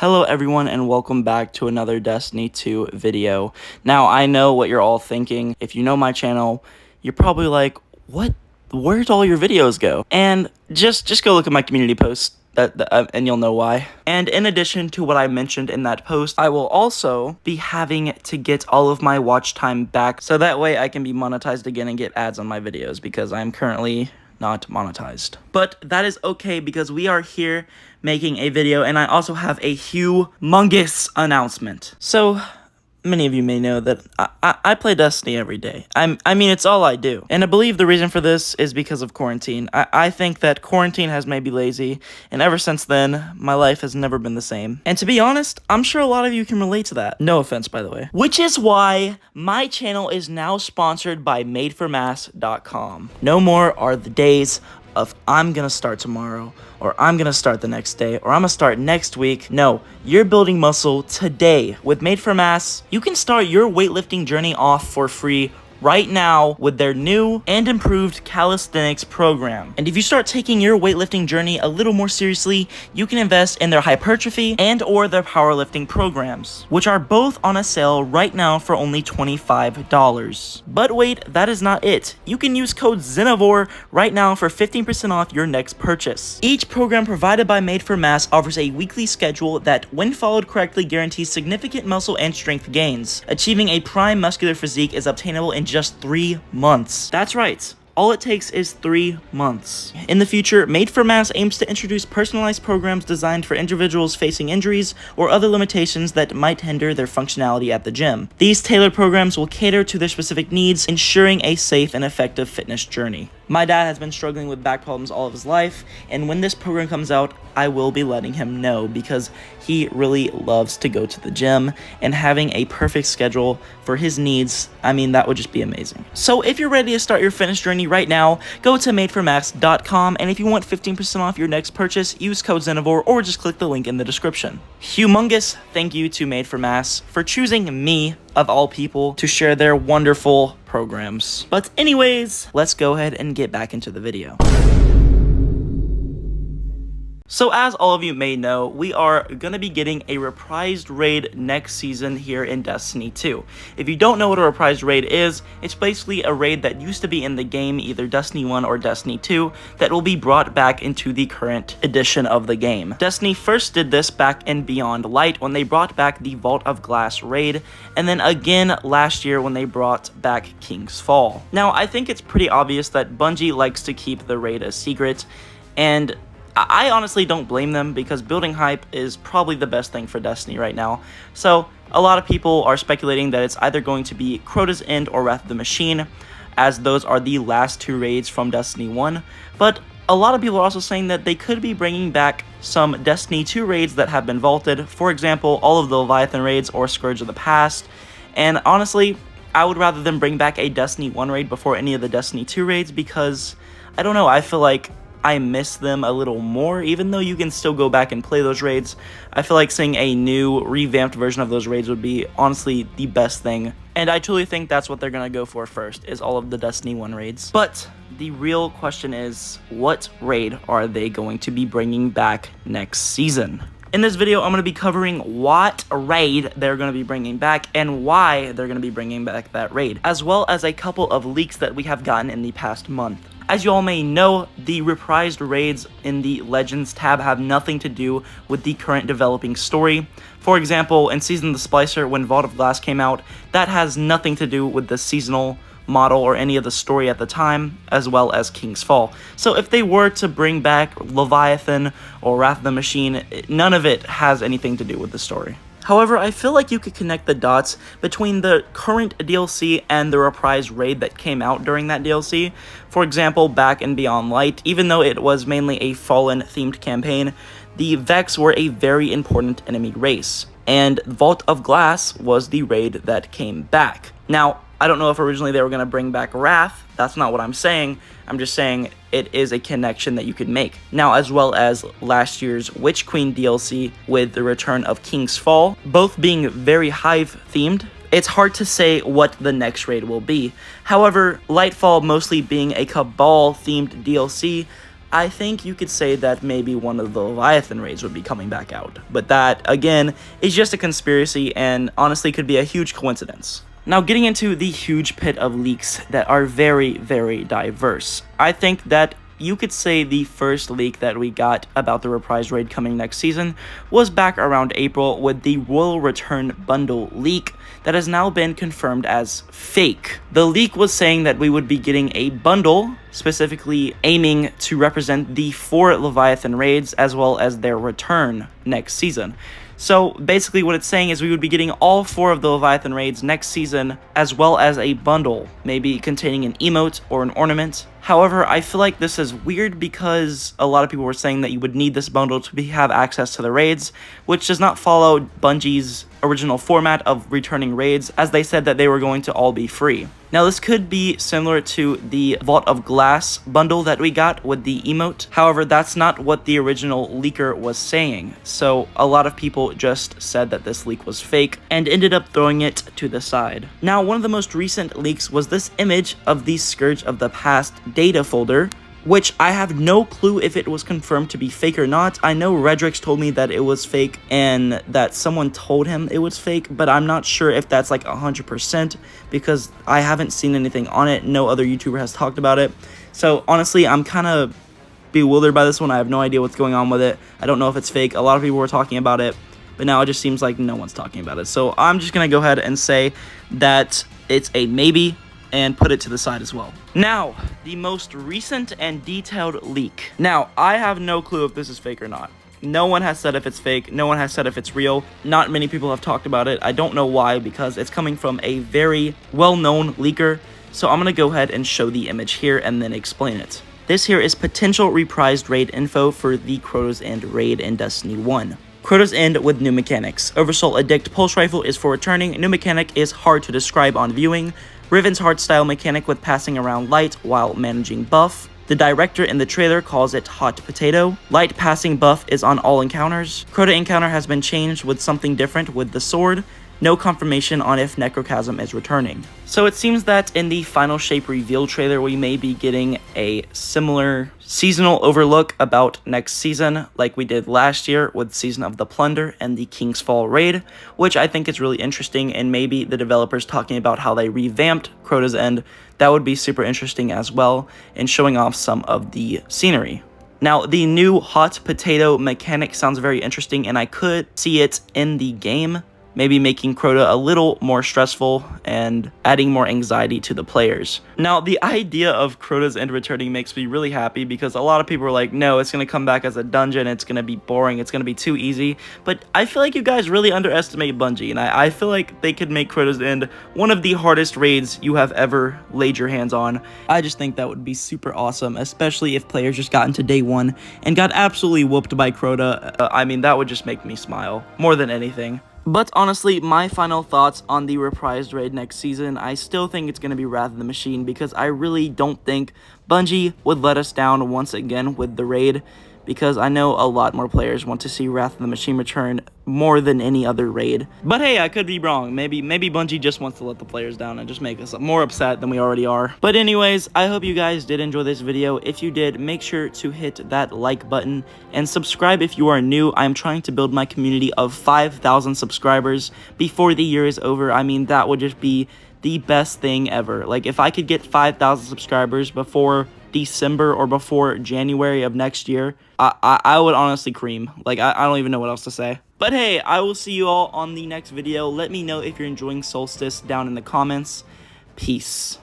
Hello everyone and welcome back to another Destiny 2 video. Now I know what you're all thinking. If you know my channel, you're probably like, where'd all your videos go? And just go look at my community post and you'll know why. And in addition to what I mentioned in that post, I will also be having to get all of my watch time back so that way I can be monetized again and get ads on my videos because I'm currently not monetized. But that is okay because we are here making a video and I also have a humongous announcement. So many of you may know that I play Destiny every day. I mean, it's all I do. And I believe the reason for this is because of quarantine. I think that quarantine has made me lazy, and ever since then, my life has never been the same. And to be honest, I'm sure a lot of you can relate to that. No offense, by the way. Which is why my channel is now sponsored by madeformass.com. No more are the days of I'm gonna start tomorrow, or I'm gonna start the next day, or I'm gonna start next week. No, you're building muscle today. With Made for Mass, you can start your weightlifting journey off for free right now with their new and improved calisthenics program. And if you start taking your weightlifting journey a little more seriously, you can invest in their hypertrophy and or their powerlifting programs, which are both on a sale right now for only $25. But wait, that is not it. You can use code Zenavor right now for 15% off your next purchase. Each program provided by Made for Mass offers a weekly schedule that, when followed correctly, guarantees significant muscle and strength gains. Achieving a prime muscular physique is obtainable in just 3 months. That's right. All it takes is 3 months. In the future, Made for Mass aims to introduce personalized programs designed for individuals facing injuries or other limitations that might hinder their functionality at the gym. These tailored programs will cater to their specific needs, ensuring a safe and effective fitness journey. My dad has been struggling with back problems all of his life, and when this program comes out, I will be letting him know because he really loves to go to the gym, and having a perfect schedule for his needs, I mean, that would just be amazing. So if you're ready to start your fitness journey right now, go to madeformass.com, and if you want 15% off your next purchase, use code Zenavor or just click the link in the description. Humongous thank you to Made for Mass for choosing me, of all people, to share their wonderful programs. But anyways, let's go ahead and get back into the video. So as all of you may know, we are going to be getting a reprised raid next season here in Destiny 2. If you don't know what a reprised raid is, it's basically a raid that used to be in the game, either Destiny 1 or Destiny 2, that will be brought back into the current edition of the game. Destiny first did this back in Beyond Light when they brought back the Vault of Glass raid, and then again last year when they brought back King's Fall. Now, I think it's pretty obvious that Bungie likes to keep the raid a secret, and I honestly don't blame them because building hype is probably the best thing for Destiny right now. So a lot of people are speculating that it's either going to be Crota's End or Wrath of the Machine, as those are the last 2 raids from Destiny 1. But a lot of people are also saying that they could be bringing back some Destiny 2 raids that have been vaulted. For example, all of the Leviathan raids or Scourge of the Past. And honestly, I would rather them bring back a Destiny 1 raid before any of the Destiny 2 raids because, I don't know, I feel like I miss them a little more. Even though you can still go back and play those raids, I feel like seeing a new revamped version of those raids would be honestly the best thing, and I truly think that's what they're gonna go for first, is all of the Destiny 1 raids. But the real question is, what raid are they going to be bringing back next season? In this video, I'm going to be covering what raid they're going to be bringing back and why they're going to be bringing back that raid, as well as a couple of leaks that we have gotten in the past month. As you all may know, the reprised raids in the Legends tab have nothing to do with the current developing story. For example, in Season of the Splicer, when Vault of Glass came out, that has nothing to do with the seasonal model or any of the story at the time, as well as King's Fall. So if they were to bring back Leviathan or Wrath of the Machine, none of it has anything to do with the story. However, I feel like you could connect the dots between the current DLC and the reprised raid that came out during that DLC. For example, back in Beyond Light, even though it was mainly a Fallen-themed campaign, the Vex were a very important enemy race, and Vault of Glass was the raid that came back. Now, I don't know if originally they were going to bring back Wrath. That's not what I'm saying. I'm just saying it is a connection that you could make. Now, as well as last year's Witch Queen DLC with the return of King's Fall, both being very Hive themed, it's hard to say what the next raid will be. However, Lightfall mostly being a Cabal themed DLC, I think you could say that maybe one of the Leviathan raids would be coming back out. But that, again, is just a conspiracy and honestly could be a huge coincidence. Now, getting into the huge pit of leaks that are very, very diverse. I think that you could say the first leak that we got about the Reprised raid coming next season was back around April with the Royal Return bundle leak that has now been confirmed as fake. The leak was saying that we would be getting a bundle specifically aiming to represent the 4 Leviathan raids as well as their return next season. So basically what it's saying is we would be getting all 4 of the Leviathan raids next season as well as a bundle, maybe containing an emote or an ornament. However, I feel like this is weird because a lot of people were saying that you would need this bundle to have access to the raids, which does not follow Bungie's original format of returning raids, as they said that they were going to all be free. Now, this could be similar to the Vault of Glass bundle that we got with the emote. However, that's not what the original leaker was saying. So a lot of people just said that this leak was fake and ended up throwing it to the side. Now, one of the most recent leaks was this image of the Scourge of the Past data folder, which I have no clue if it was confirmed to be fake or not. I know Redrix told me that it was fake and that someone told him it was fake, but I'm not sure if that's like 100% because I haven't seen anything on it. No other YouTuber has talked about it. So honestly, I'm kind of bewildered by this one. I have no idea what's going on with it. I don't know if it's fake. A lot of people were talking about it, but now it just seems like no one's talking about it. So I'm just going to go ahead and say that it's a maybe and put it to the side as well. Now, the most recent and detailed leak. Now, I have no clue if this is fake or not. No one has said if it's fake. No one has said if it's real. Not many people have talked about it. I don't know why, because it's coming from a very well-known leaker. So I'm going to go ahead and show the image here and then explain it. This here is potential reprised raid info for the Crota's End raid in Destiny 1. Crota's End with new mechanics. Oversoul Addict Pulse Rifle is for returning. New mechanic is hard to describe on viewing. Riven's hardstyle mechanic with passing around light while managing buff. The director in the trailer calls it hot potato. Light passing buff is on all encounters. Crota encounter has been changed with something different with the sword. No confirmation on if Necrochasm is returning. So it seems that in the final shape reveal trailer, we may be getting a similar seasonal overlook about next season like we did last year with Season of the Plunder and the King's Fall raid, which I think is really interesting, and maybe the developers talking about how they revamped Crota's End. That would be super interesting as well, and showing off some of the scenery. Now, the new hot potato mechanic sounds very interesting, and I could see it in the game, maybe making Crota a little more stressful and adding more anxiety to the players. Now, the idea of Crota's End returning makes me really happy because a lot of people are like, no, it's going to come back as a dungeon, it's going to be boring, it's going to be too easy. But I feel like you guys really underestimate Bungie, and I feel like they could make Crota's End one of the hardest raids you have ever laid your hands on. I just think that would be super awesome, especially if players just got into day 1 and got absolutely whooped by Crota. I mean, that would just make me smile more than anything. But honestly, my final thoughts on the reprised raid next season, I still think it's going to be Wrath of the Machine because I really don't think Bungie would let us down once again with the raid, because I know a lot more players want to see Wrath of the Machine return more than any other raid. But hey, I could be wrong. Maybe Bungie just wants to let the players down and just make us more upset than we already are. But anyways, I hope you guys did enjoy this video. If you did, make sure to hit that like button and subscribe if you are new. I'm trying to build my community of 5,000 subscribers before the year is over. I mean, that would just be the best thing ever. Like, if I could get 5,000 subscribers before December or before January of next year, I would honestly cream. Like, I don't even know what else to say. But hey, I will see you all on the next video. Let me know if you're enjoying Solstice down in the comments. Peace.